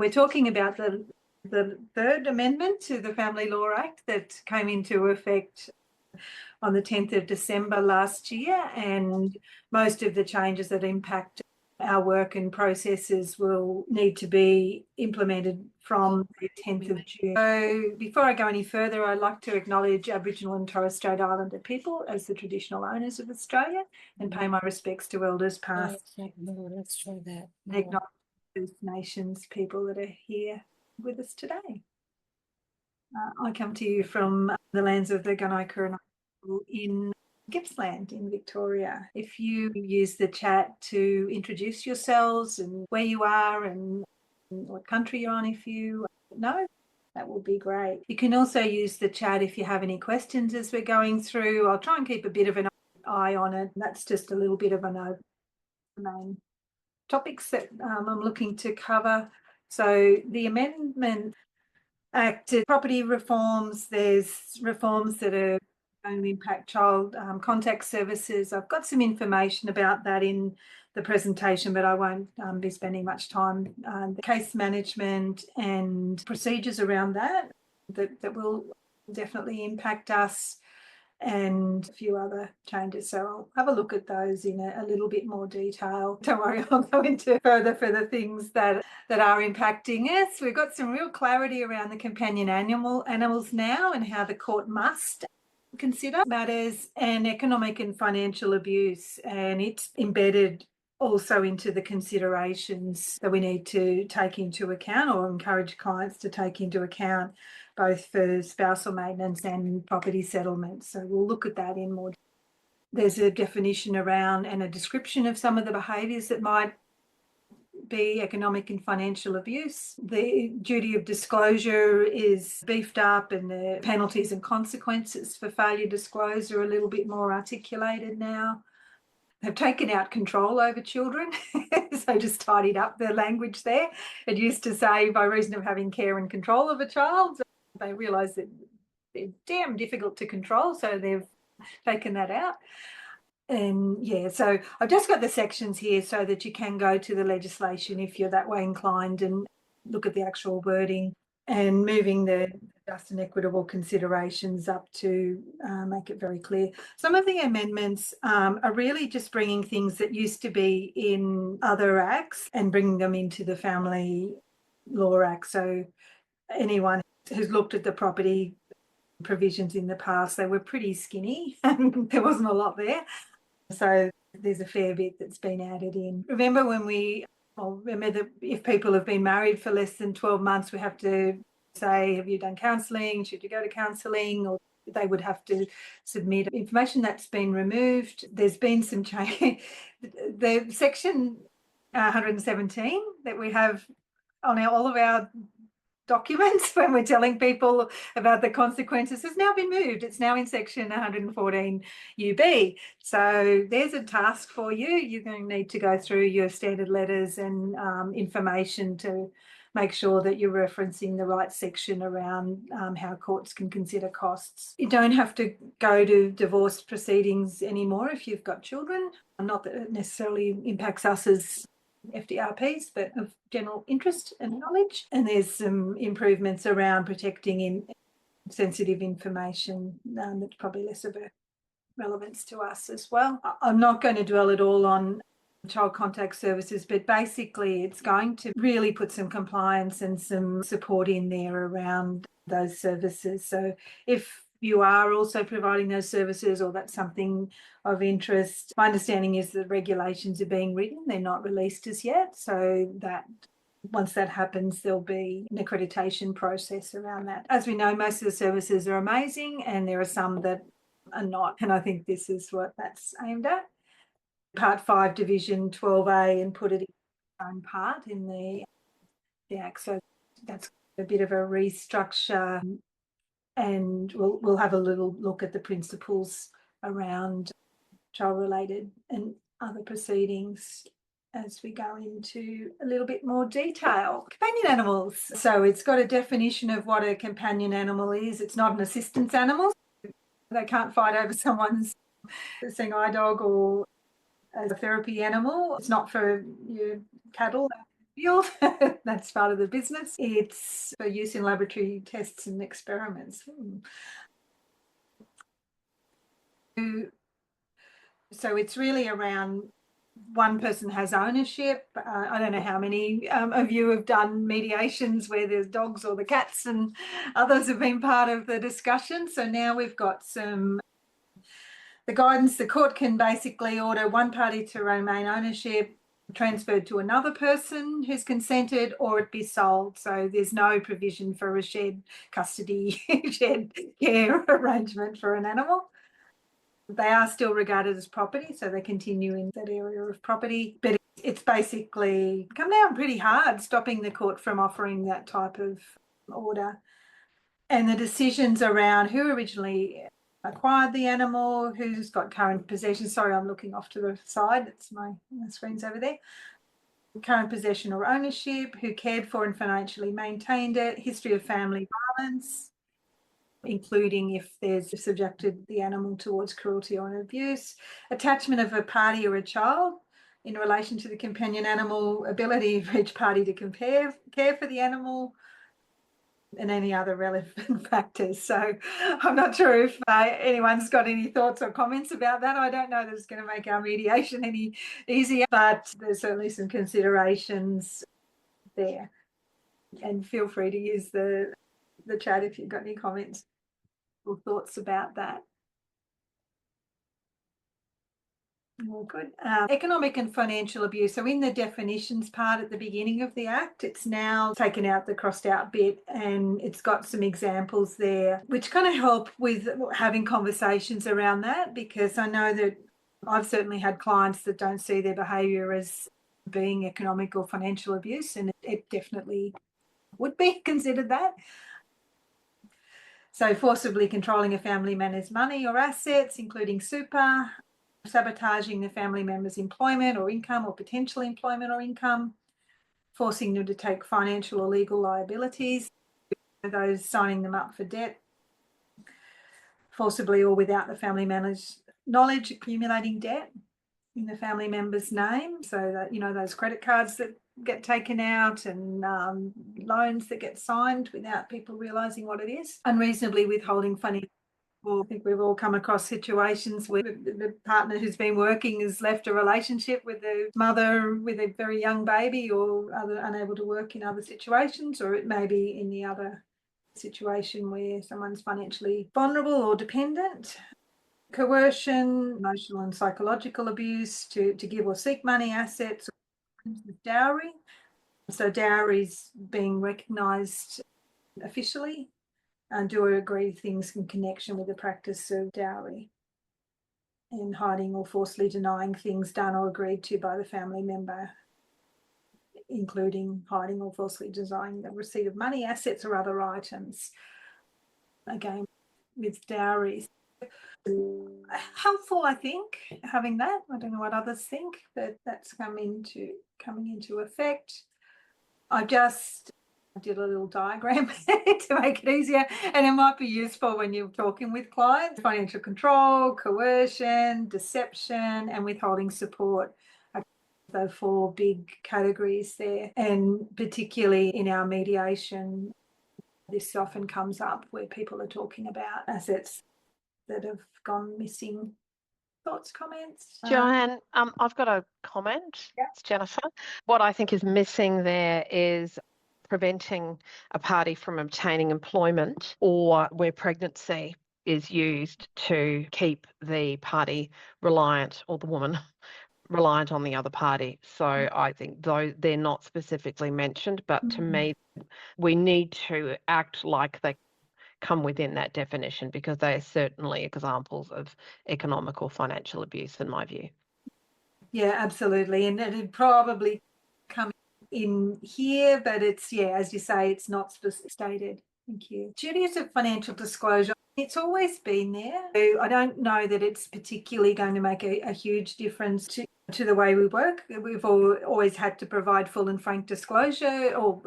We're talking about the third amendment to the Family Law Act that came into effect on the 10th of December last year, and most of the changes that impact our work and processes will need to be implemented from the 10th of June. So before I go any further, I'd like to acknowledge Aboriginal and Torres Strait Islander people as the traditional owners of Australia and pay my respects to elders past and acknowledge First Nations people that are here with us today. I come to you from the lands of the Gunai Kurnai in Gippsland in Victoria. If you use the chat to introduce yourselves and where you are and what country you're on, if you know, that would be great. You can also use the chat if you have any questions as we're going through. I'll try and keep a bit of an eye on it. That's just a little bit of an main topics that I'm looking to cover. So the Amendment Act, property reforms, there's reforms that are going to impact child contact services. I've got some information about that in the presentation, but I won't be spending much time. The case management and procedures around that will definitely impact us, and a few other changes. So I'll have a look at those in a little bit more detail. Don't worry, I'll go into further for the things that are impacting us. We've got some real clarity around the companion animals now and how the court must consider matters, and economic and financial abuse, and it's embedded also into the considerations that we need to take into account or encourage clients to take into account, both for spousal maintenance and property settlements. So we'll look at that in more. There's a definition around and a description of some of the behaviours that might be economic and financial abuse. The duty of disclosure is beefed up, and the penalties and consequences for failure to disclose are a little bit more articulated now. They've taken out control over children, so just tidied up the language there. It used to say by reason of having care and control of a child. They realise that they're damn difficult to control, so they've taken that out. And yeah, so I've just got the sections here so that you can go to the legislation if you're that way inclined and look at the actual wording, and moving the just and equitable considerations up to make it very clear. Some of the amendments are really just bringing things that used to be in other acts and bringing them into the Family Law Act. So anyone who's looked at the property provisions in the past, they were pretty skinny and there wasn't a lot there. So there's a fair bit that's been added in. Remember that if people have been married for less than 12 months, we have to say, have you done counselling? Should you go to counselling? Or they would have to submit information. That's been removed. There's been some change. The section 117 that we have on all of our documents when we're telling people about the consequences has now been moved. It's now in section 114 UB. So there's a task for you. You're going to need to go through your standard letters and information to make sure that you're referencing the right section around how courts can consider costs. You don't have to go to divorce proceedings anymore if you've got children. Not that it necessarily impacts us as FDRPs, but of general interest and knowledge. And there's some improvements around protecting sensitive information that's probably less of a relevance to us as well. I'm not going to dwell at all on child contact services, but basically it's going to really put some compliance and some support in there around those services. So if you are also providing those services, or that's something of interest, my understanding is that regulations are being written. They're not released as yet. So that once that happens, there'll be an accreditation process around that. As we know, most of the services are amazing and there are some that are not. And I think this is what that's aimed at. Part 5, Division 12A, and put it in its own part in the Act. So that's a bit of a restructure. And we'll have a little look at the principles around child-related and other proceedings as we go into a little bit more detail. Companion animals. So it's got a definition of what a companion animal is. It's not an assistance animal. They can't fight over someone's seeing eye dog or as a therapy animal. It's not for your cattle. field. That's part of the business. It's for use in laboratory tests and experiments. So it's really around one person has ownership. I don't know how many of you have done mediations where there's dogs or the cats, and others have been part of the discussion. So now we've got the guidance. The court can basically order one party to remain ownership, transferred to another person who's consented, or it be sold. So there's no provision for a shared custody, shared care arrangement for an animal. They are still regarded as property, so they continue in that area of property. But it's basically come down pretty hard, stopping the court from offering that type of order. And the decisions around who originally acquired the animal, who's got current possession. Sorry, I'm looking off to the side. It's my screen's over there. Current possession or ownership, who cared for and financially maintained it, history of family violence, including if there's subjected the animal towards cruelty or abuse, attachment of a party or a child in relation to the companion animal, ability for each party to care for the animal, and any other relevant factors. So I'm not sure if anyone's got any thoughts or comments about that. I don't know that it's going to make our mediation any easier, but there's certainly some considerations there. And feel free to use the chat if you've got any comments or thoughts about that. All good. Economic and financial abuse. So in the definitions part at the beginning of the Act, it's now taken out the crossed out bit, and it's got some examples there, which kind of help with having conversations around that, because I know that I've certainly had clients that don't see their behaviour as being economic or financial abuse, and it definitely would be considered that. So forcibly controlling a family member's money or assets, including super, sabotaging the family member's employment or income or potential employment or income, forcing them to take financial or legal liabilities, those signing them up for debt, forcibly or without the family member's knowledge, accumulating debt in the family member's name. So that, those credit cards that get taken out and loans that get signed without people realising what it is, unreasonably withholding funding. Well, I think we've all come across situations where the partner who's been working has left a relationship with the mother with a very young baby, or unable to work in other situations, or it may be in the other situation where someone's financially vulnerable or dependent. Coercion, emotional and psychological abuse to give or seek money, assets, or dowry. So dowry's being recognised officially, and do agree things in connection with the practice of dowry, and hiding or forcibly denying things done or agreed to by the family member, including hiding or falsely denying the receipt of money, assets, or other items. Again, with dowries. Helpful, I think, having that. I don't know what others think, but that's coming into effect. I just did a little diagram to make it easier, and it might be useful when you're talking with clients. Financial control, coercion, deception, and withholding support are the four big categories there. And particularly in our mediation, this often comes up where people are talking about assets that have gone missing. Thoughts, comments? Joanne, I've got a comment. Yeah. It's Jennifer. What I think is missing there is preventing a party from obtaining employment, or where pregnancy is used to keep the party reliant, or the woman reliant on the other party. So I think though they're not specifically mentioned, but to me, we need to act like they come within that definition, because they are certainly examples of economic or financial abuse in my view. Yeah, absolutely. And it'd probably come in here, but it's, as you say, it's not stated. Thank you. Duties of financial disclosure, it's always been there. I don't know that it's particularly going to make a huge difference to the way we work. We've always had to provide full and frank disclosure, or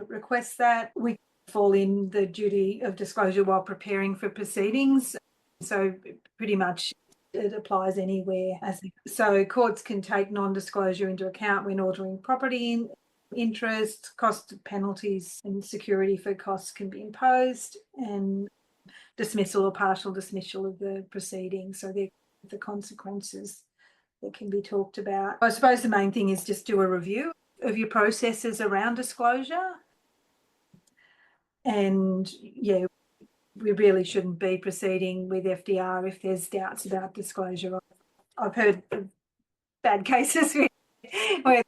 request that. We fall in the duty of disclosure while preparing for proceedings. So pretty much it applies anywhere. So courts can take non-disclosure into account when ordering property interest, cost penalties and security for costs can be imposed, and dismissal or partial dismissal of the proceedings. So the consequences that can be talked about. I suppose the main thing is just do a review of your processes around disclosure. And yeah, we really shouldn't be proceeding with FDR if there's doubts about disclosure. I've heard of bad cases where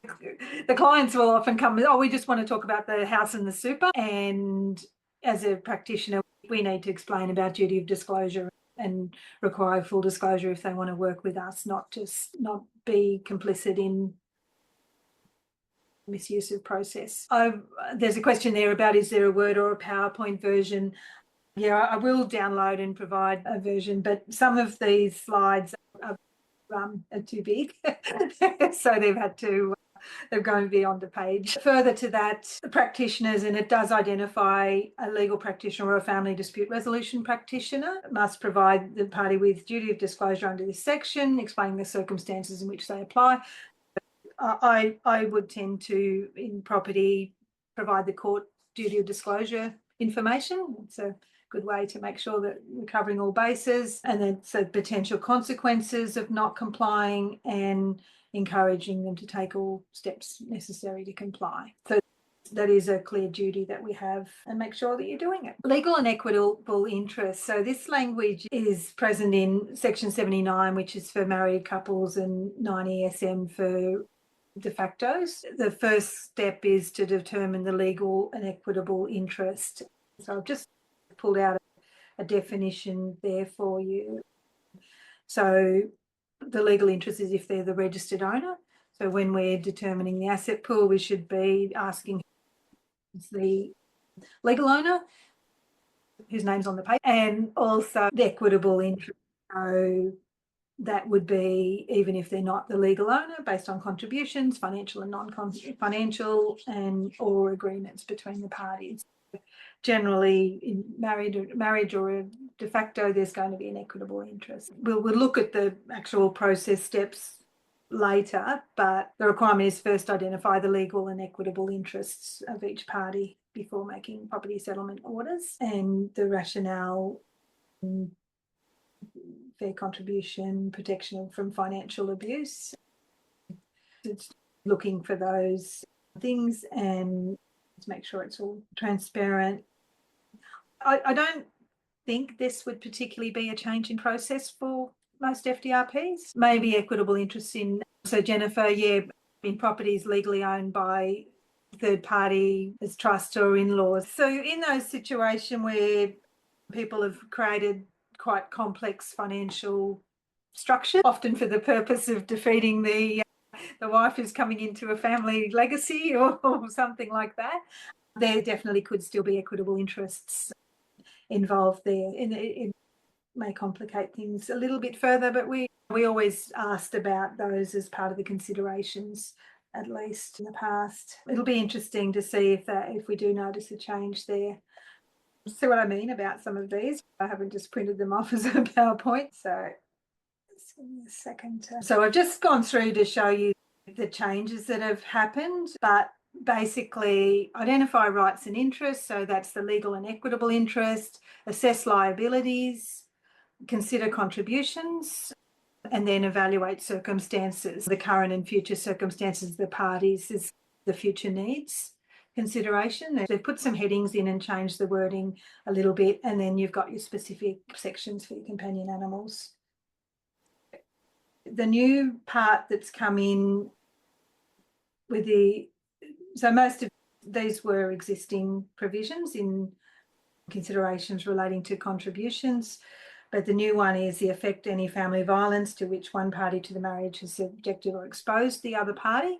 the clients will often come with, oh, we just want to talk about the house and the super. And as a practitioner, we need to explain about duty of disclosure and require full disclosure if they want to work with us, not be complicit in misuse of process. There's a question there about, is there a Word or a PowerPoint version? Yeah, I will download and provide a version, but some of these slides are too big. So they're going beyond the page. Further to that, practitioners, and it does identify a legal practitioner or a family dispute resolution practitioner, must provide the party with duty of disclosure under this section, explaining the circumstances in which they apply. I would tend to, in property, provide the court duty of disclosure information. It's a good way to make sure that we're covering all bases, and then so potential consequences of not complying and encouraging them to take all steps necessary to comply. So that is a clear duty that we have, and make sure that you're doing it. Legal and equitable interest. So this language is present in section 79, which is for married couples, and 90 SM for de factos. The first step is to determine the legal and equitable interest. So I've just pulled out a definition there for you. So the legal interest is if they're the registered owner. So when we're determining the asset pool, we should be asking who's the legal owner, whose name's on the paper, and also the equitable interest. So that would be even if they're not the legal owner, based on contributions, financial and non-financial, and or agreements between the parties. Generally, in marriage or a de facto, there's going to be an equitable interest. We'll look at the actual process steps later, but the requirement is first identify the legal and equitable interests of each party before making property settlement orders, and the rationale, fair contribution, protection from financial abuse. It's looking for those things and to make sure it's all transparent. I don't think this would particularly be a change in process for most FDRPs. Maybe equitable interest in, so Jennifer, yeah, in properties legally owned by third party as trust or in-laws. So in those situations where people have created quite complex financial structure, often for the purpose of defeating the wife who's coming into a family legacy or something like that, there definitely could still be equitable interests involved there. And it may complicate things a little bit further, but we always asked about those as part of the considerations, at least in the past. It'll be interesting to see if we do notice a change there. See what I mean about some of these? I haven't just printed them off as a PowerPoint, so just give me a second. So I've just gone through to show you the changes that have happened, but basically identify rights and interests, so that's the legal and equitable interest, assess liabilities, consider contributions, and then evaluate circumstances, the current and future circumstances of the parties, is the future needs consideration. They've put some headings in and changed the wording a little bit, and then you've got your specific sections for your companion animals. The new part that's come in with so most of these were existing provisions in considerations relating to contributions, but the new one is the effect any family violence to which one party to the marriage has subjected or exposed the other party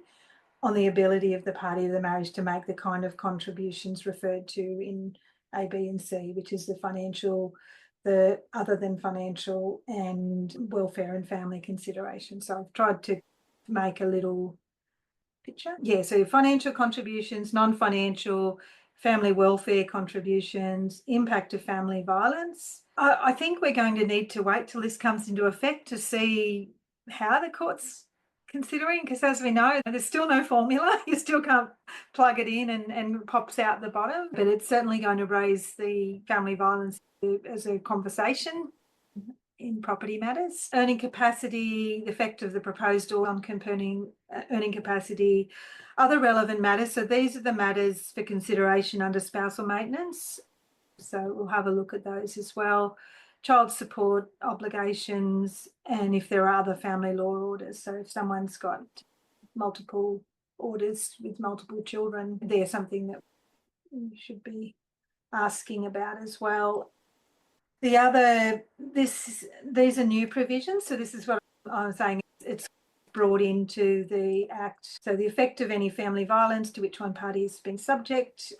on the ability of the party of the marriage to make the kind of contributions referred to in A, B and C, which is the financial, the other than financial, and welfare and family consideration. So I've tried to make a little picture. Yeah, so financial contributions, non-financial, family welfare contributions, impact of family violence. I think we're going to need to wait till this comes into effect to see how the courts considering, because as we know, there's still no formula. You still can't plug it in and it pops out the bottom, but it's certainly going to raise the family violence as a conversation in property matters. Earning capacity, the effect of the proposed order on confirming earning capacity, other relevant matters. So these are the matters for consideration under spousal maintenance. So we'll have a look at those as well. Child support obligations, and if there are other family law orders. So if someone's got multiple orders with multiple children, they're something that we should be asking about as well. The other, these are new provisions. So this is what I'm saying. It's brought into the Act. So the effect of any family violence to which one party has been subject,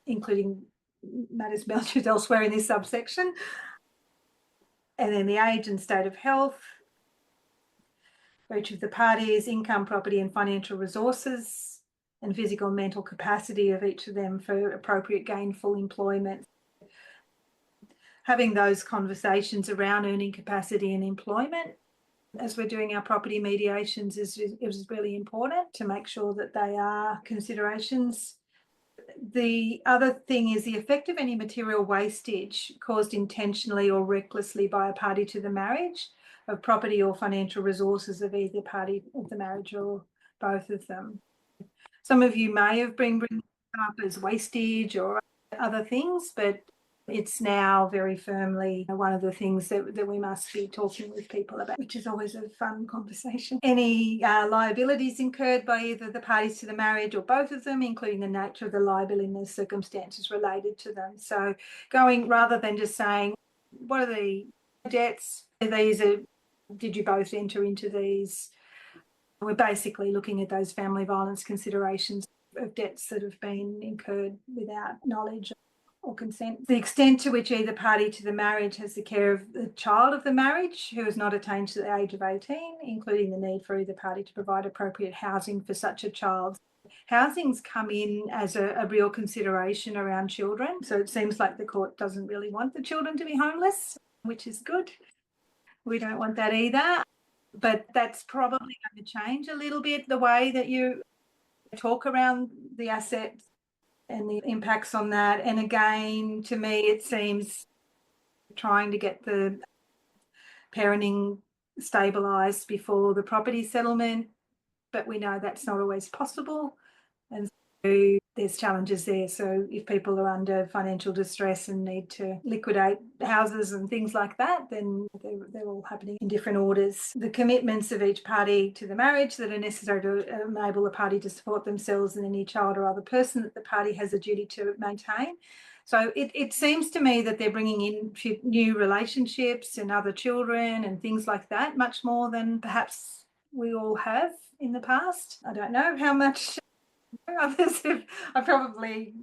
including matters mentioned elsewhere in this subsection. And then the age and state of health for each of the parties, income, property and financial resources, and physical and mental capacity of each of them for appropriate gainful employment. Having those conversations around earning capacity and employment as we're doing our property mediations is really important to make sure that they are considerations. The other thing is the effect of any material wastage caused intentionally or recklessly by a party to the marriage of property or financial resources of either party of the marriage or both of them. Some of you may have been bringing it up as wastage or other things, but it's now very firmly one of the things that we must be talking with people about, which is always a fun conversation. Any liabilities incurred by either the parties to the marriage or both of them, including the nature of the liability and the circumstances related to them. So going, rather than just saying, what are the debts? Did you both enter into these? We're basically looking at those family violence considerations of debts that have been incurred without knowledge or consent. The extent to which either party to the marriage has the care of the child of the marriage who has not attained to the age of 18, including the need for either party to provide appropriate housing for such a child. Housing's come in as a real consideration around children. So it seems like the court doesn't really want the children to be homeless, which is good. We don't want that either. But that's probably going to change a little bit the way that you talk around the assets and the impacts on that. And again, to me, it seems trying to get the parenting stabilised before the property settlement, but we know that's not always possible. And so there's challenges there. So if people are under financial distress and need to liquidate houses and things like that, then they're all happening in different orders. The commitments of each party to the marriage that are necessary to enable the party to support themselves and any child or other person that the party has a duty to maintain. So it seems to me that they're bringing in new relationships and other children and things like that, much more than perhaps we all have in the past. I don't know how much others have. I probably,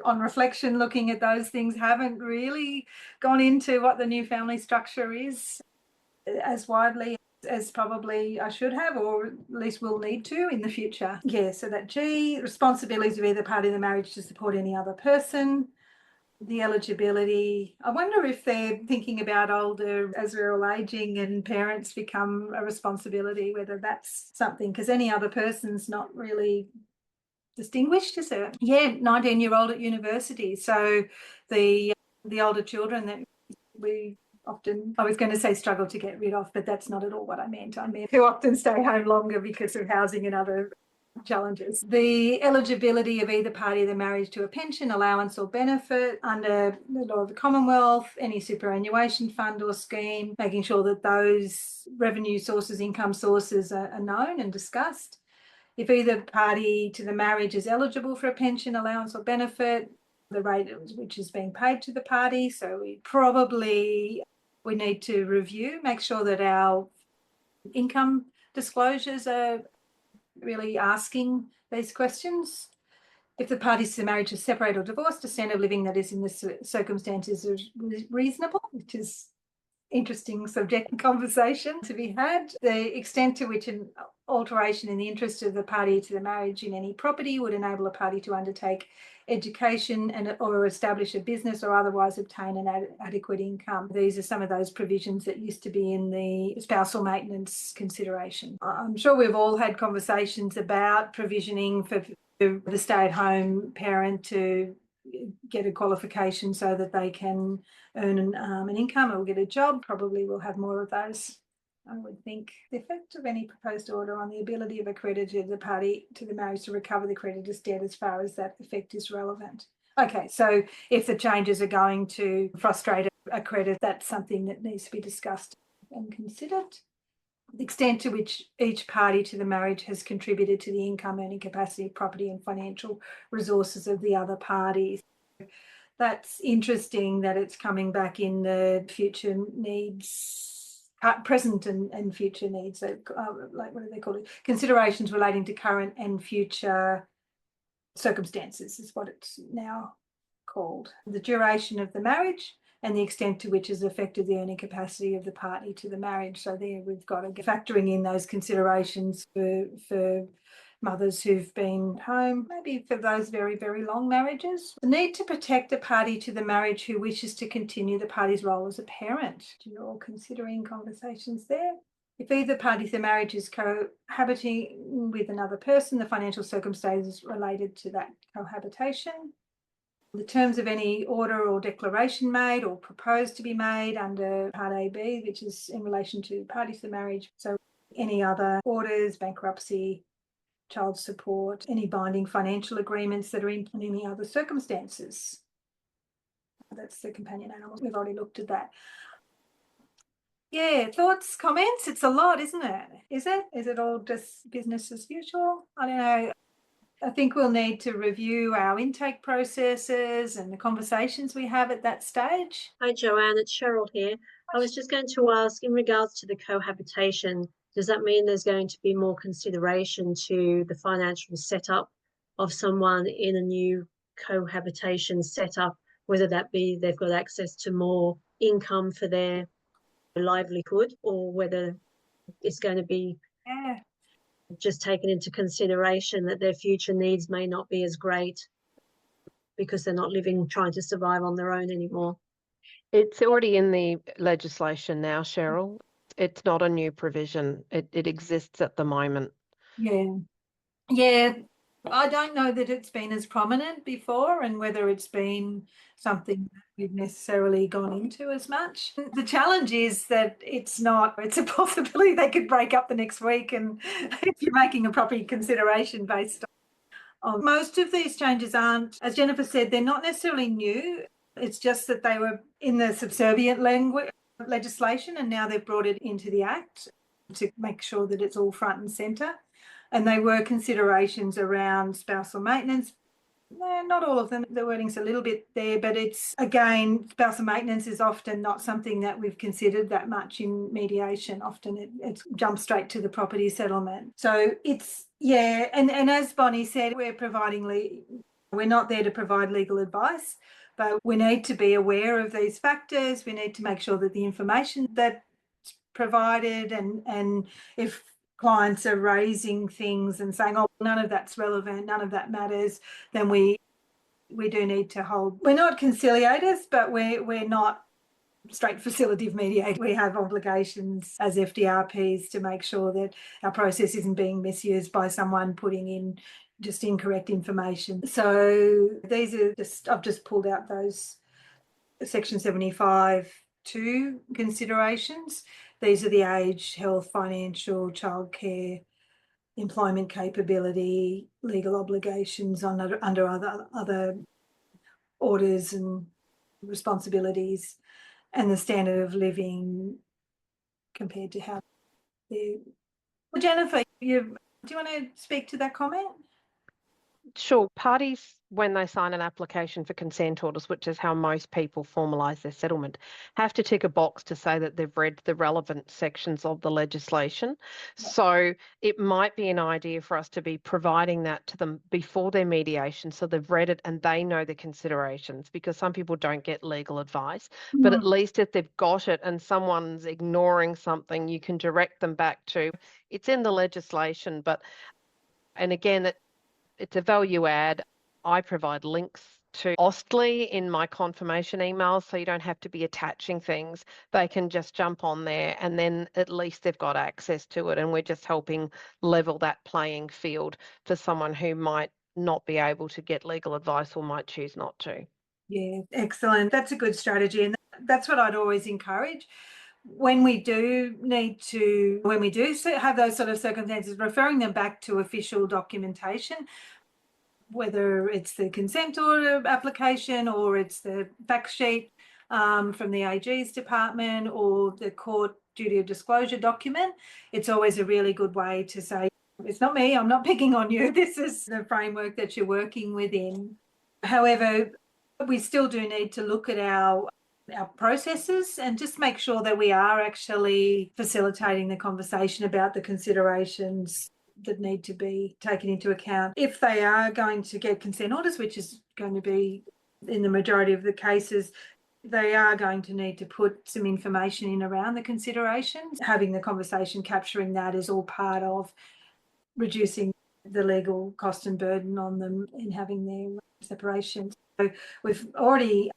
on reflection, looking at those things, haven't really gone into what the new family structure is as widely as probably I should have, or at least will need to in the future. Yeah, so that G, responsibilities of either party of the marriage to support any other person. The eligibility, I wonder if they're thinking about older, as we're all aging and parents become a responsibility, whether that's something, because any other person's not really distinguished, is it? Yeah, 19-year-old at university. So the older children that we often, I was going to say struggle to get rid of, but that's not at all what I meant. I meant who often stay home longer because of housing and other challenges. The eligibility of either party of the marriage to a pension, allowance or benefit under the law of the Commonwealth, any superannuation fund or scheme, making sure that those revenue sources, income sources are known and discussed. If either party to the marriage is eligible for a pension, allowance or benefit, the rate which is being paid to the party. So we need to review, make sure that our income disclosures are really asking these questions. If the parties to the marriage are separated or divorced, a standard of living that is in the circumstances is reasonable, which is interesting subject and conversation to be had. The extent to which an alteration in the interest of the party to the marriage in any property would enable a party to undertake education or establish a business or otherwise obtain an adequate income. These are some of those provisions that used to be in the spousal maintenance consideration. I'm sure we've all had conversations about provisioning for the stay-at-home parent to get a qualification so that they can earn an income or get a job. Probably we'll have more of those. I would think the effect of any proposed order on the ability of a creditor of the party to the marriage to recover the creditor's debt as far as that effect is relevant. Okay, so if the changes are going to frustrate a creditor, that's something that needs to be discussed and considered. The extent to which each party to the marriage has contributed to the income, earning capacity, property and financial resources of the other parties. That's interesting that it's coming back in the future needs, present and future needs, so like what do they call it? Considerations relating to current and future circumstances is what it's now called. The duration of the marriage and the extent to which has affected the earning capacity of the party to the marriage. So there we've got to factoring in those considerations for mothers who've been home, maybe for those very, very long marriages. The need to protect a party to the marriage who wishes to continue the party's role as a parent. You're all considering conversations there. If either party to the marriage is cohabiting with another person, the financial circumstances related to that cohabitation. The terms of any order or declaration made or proposed to be made under Part AB, which is in relation to parties to the marriage. So any other orders, bankruptcy, child support, any binding financial agreements that are in any other circumstances. That's the companion animals. We've already looked at that. Yeah, thoughts, comments? It's a lot, isn't it? Is it? Is it all just business as usual? I don't know. I think we'll need to review our intake processes and the conversations we have at that stage. Hi, Joanne, it's Cheryl here. I was just going to ask, in regards to the cohabitation, does that mean there's going to be more consideration to the financial setup of someone in a new cohabitation setup, whether that be they've got access to more income for their livelihood, or whether it's going to be just taken into consideration that their future needs may not be as great because they're not trying to survive on their own anymore? It's already in the legislation now, Cheryl. It's not a new provision. It exists at the moment. Yeah. I don't know that it's been as prominent before, and whether it's been something that we've necessarily gone into as much. The challenge is that it's a possibility they could break up the next week, and if you're making a proper consideration based on most of these changes aren't, as Jennifer said, they're not necessarily new. It's just that they were in the subservient legislation, and now they've brought it into the Act to make sure that it's all front and centre. And they were considerations around spousal maintenance. No, not all of them. The wording's a little bit there, but it's, again, spousal maintenance is often not something that we've considered that much in mediation. Often it jumps straight to the property settlement. So it's, yeah, and as Bonnie said, we're not there to provide legal advice, but we need to be aware of these factors. We need to make sure that the information that's provided, and if clients are raising things and saying, oh, none of that's relevant, none of that matters, then we do need to hold. We're not conciliators, but we're not straight facilitative mediators. We have obligations as FDRPs to make sure that our process isn't being misused by someone putting in just incorrect information. So these are I've just pulled out those Section 75(2) considerations. These are the age, health, financial, childcare, employment capability, legal obligations under other orders and responsibilities, and the standard of living compared to how they're. Well, Jennifer, do you want to speak to that comment? Sure. Parties, when they sign an application for consent orders, which is how most people formalise their settlement, have to tick a box to say that they've read the relevant sections of the legislation. Yeah. So it might be an idea for us to be providing that to them before their mediation, so they've read it and they know the considerations, because some people don't get legal advice. Mm. But at least if they've got it and someone's ignoring something, you can direct them back to, it's in the legislation, and again, it's a value add. I provide links to Ostly in my confirmation emails, so you don't have to be attaching things. They can just jump on there and then at least they've got access to it, and we're just helping level that playing field for someone who might not be able to get legal advice or might choose not to. Yeah, excellent. That's a good strategy, and that's what I'd always encourage. When we do have those sort of circumstances, referring them back to official documentation, whether it's the consent order application or it's the fact sheet from the AG's department or the court duty of disclosure document, it's always a really good way to say, it's not me, I'm not picking on you, this is the framework that you're working within. However, we still do need to look at our processes and just make sure that we are actually facilitating the conversation about the considerations that need to be taken into account. If they are going to get consent orders, which is going to be in the majority of the cases, they are going to need to put some information in around the considerations. Having the conversation, capturing that is all part of reducing the legal cost and burden on them in having their separation. So we've already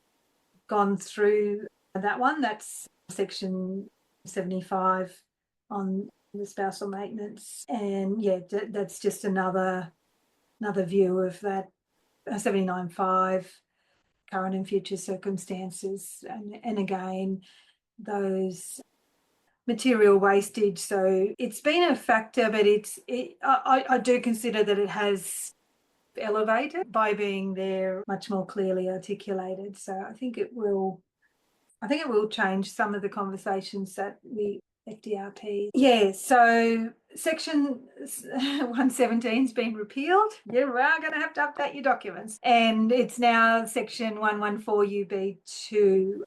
gone through that one. That's section 75 on the spousal maintenance, and yeah, that's just another view of that 79.5 current and future circumstances, and again those material wastage. So it's been a factor, but I do consider that it has elevated by being there much more clearly articulated. So I think it will change some of the conversations that we FDRP. Yeah, so section 117's been repealed. You are going to have to update your documents. And it's now section 114 UB2,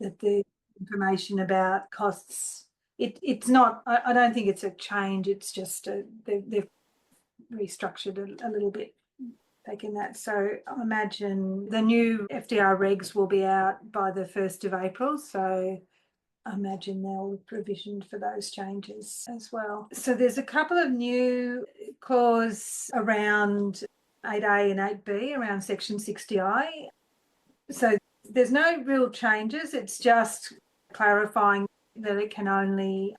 that the information about costs, it's not, I don't think it's a change, it's just they've restructured a little bit, taking that. So I imagine the new FDR regs will be out by the 1st of April. So I imagine they'll be provisioned for those changes as well. So there's a couple of new clauses around 8A and 8B around section 60I. So there's no real changes. It's just clarifying that it can only,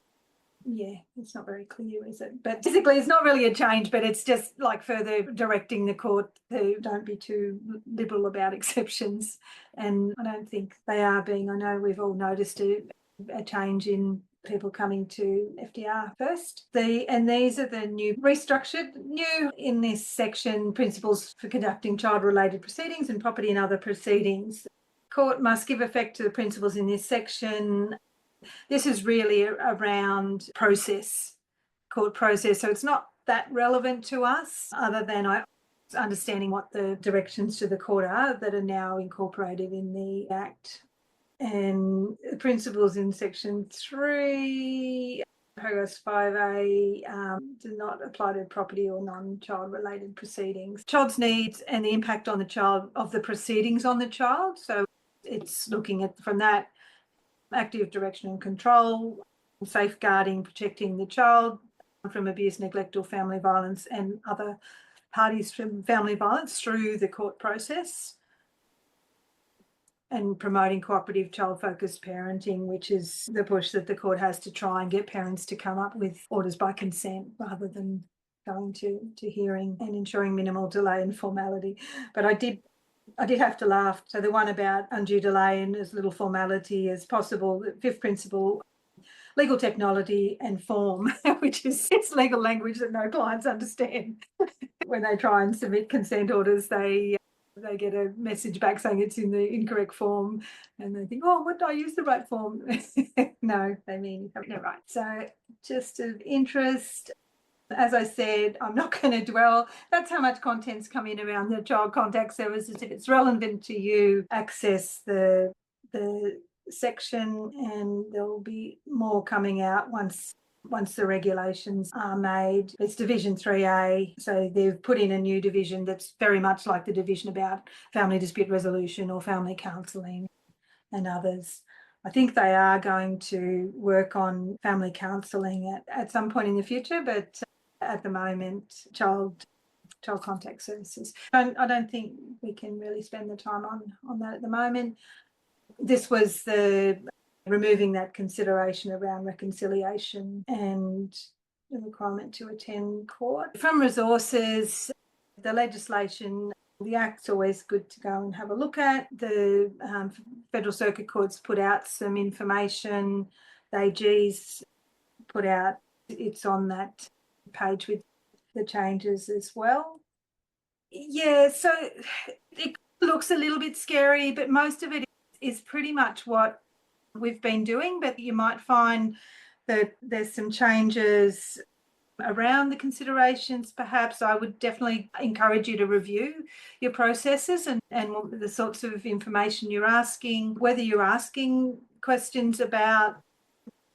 it's not very clear, is it? But basically it's not really a change, but it's just like further directing the court to don't be too liberal about exceptions. And I don't think they are being. I know we've all noticed a change in people coming to FDR first. And these are the new restructured, new in this section, principles for conducting child-related proceedings and property and other proceedings. Court must give effect to the principles in this section. This is really around process, court process. So it's not that relevant to us, other than understanding what the directions to the court are that are now incorporated in the Act. And the principles in section 3, paragraph 5A, do not apply to property or non-child related proceedings. Child's needs and the impact on the child of the proceedings on the child. So it's looking at from that active direction and control, safeguarding, protecting the child from abuse, neglect or family violence and other parties from family violence through the court process, and promoting cooperative child-focused parenting, which is the push that the court has to try and get parents to come up with orders by consent rather than going to hearing, and ensuring minimal delay and formality. But I did have to laugh. So the one about undue delay and as little formality as possible, the 5th principle, legal technology and form, which is it's legal language that no clients understand. When they try and submit consent orders, they get a message back saying it's in the incorrect form, and they think, oh, what did I use the right form? No, they mean they're right. So just of interest, as I said, I'm not going to dwell. That's how much content's come in around the child contact services. If it's relevant to you, access the section, and there will be more coming out once the regulations are made. It's Division 3A, so they've put in a new division that's very much like the division about family dispute resolution or family counselling and others. I think they are going to work on family counselling at some point in the future, but at the moment, child child contact services. I don't think we can really spend the time on that at the moment. This was the removing that consideration around reconciliation and the requirement to attend court. From resources, the legislation, the Act's always good to go and have a look at. The Federal Circuit Court's put out some information. The AG's put out, it's on that page with the changes as well. Yeah, so it looks a little bit scary, but most of it is pretty much what we've been doing. But you might find that there's some changes around the considerations. Perhaps I would definitely encourage you to review your processes and the sorts of information you're asking, whether you're asking questions about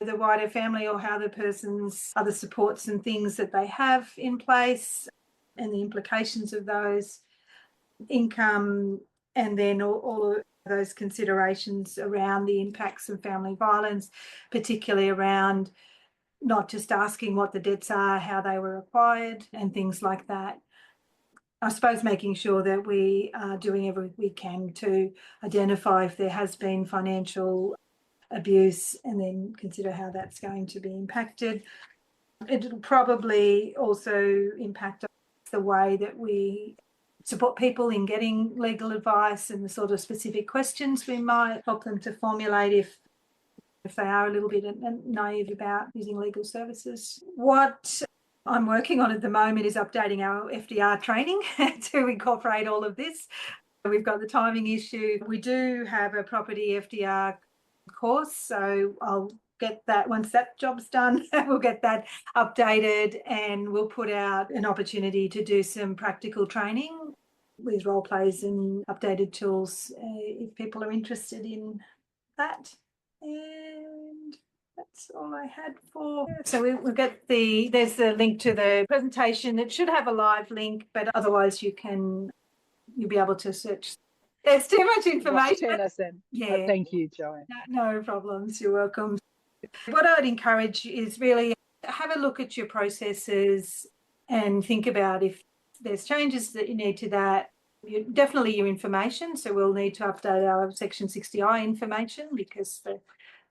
the wider family or how the person's other supports and things that they have in place and the implications of those, income, and then all of those considerations around the impacts of family violence, particularly around not just asking what the debts are, how they were acquired and things like that. I suppose making sure that we are doing everything we can to identify if there has been financial abuse and then consider how that's going to be impacted. It'll probably also impact the way that we support people in getting legal advice and the sort of specific questions we might help them to formulate if they are a little bit naive about using legal services. What I'm working on at the moment is updating our FDR training to incorporate all of this. We've got the timing issue. We do have a property FDR course, so I'll get that once that job's done. We'll get that updated and we'll put out an opportunity to do some practical training with role plays and updated tools if people are interested in that. And that's all I had for. So we'll get there's the link to the presentation. It should have a live link, but otherwise you'll be able to search. There's too much information. Turn us in. Yeah. Thank you, Joanne. No problems. You're welcome. What I'd encourage is really have a look at your processes and think about if there's changes that you need to that. Definitely your information. So we'll need to update our Section 60I information because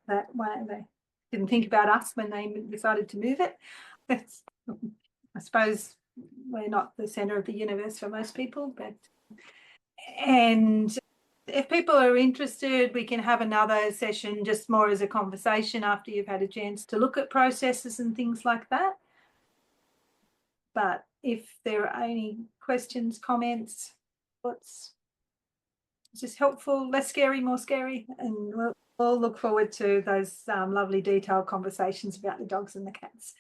that way they didn't think about us when they decided to move it. I suppose we're not the centre of the universe for most people, and if people are interested, we can have another session just more as a conversation after you've had a chance to look at processes and things like that. But if there are any questions, comments, thoughts, is this helpful? Less scary, more scary? And we'll look forward to those lovely detailed conversations about the dogs and the cats.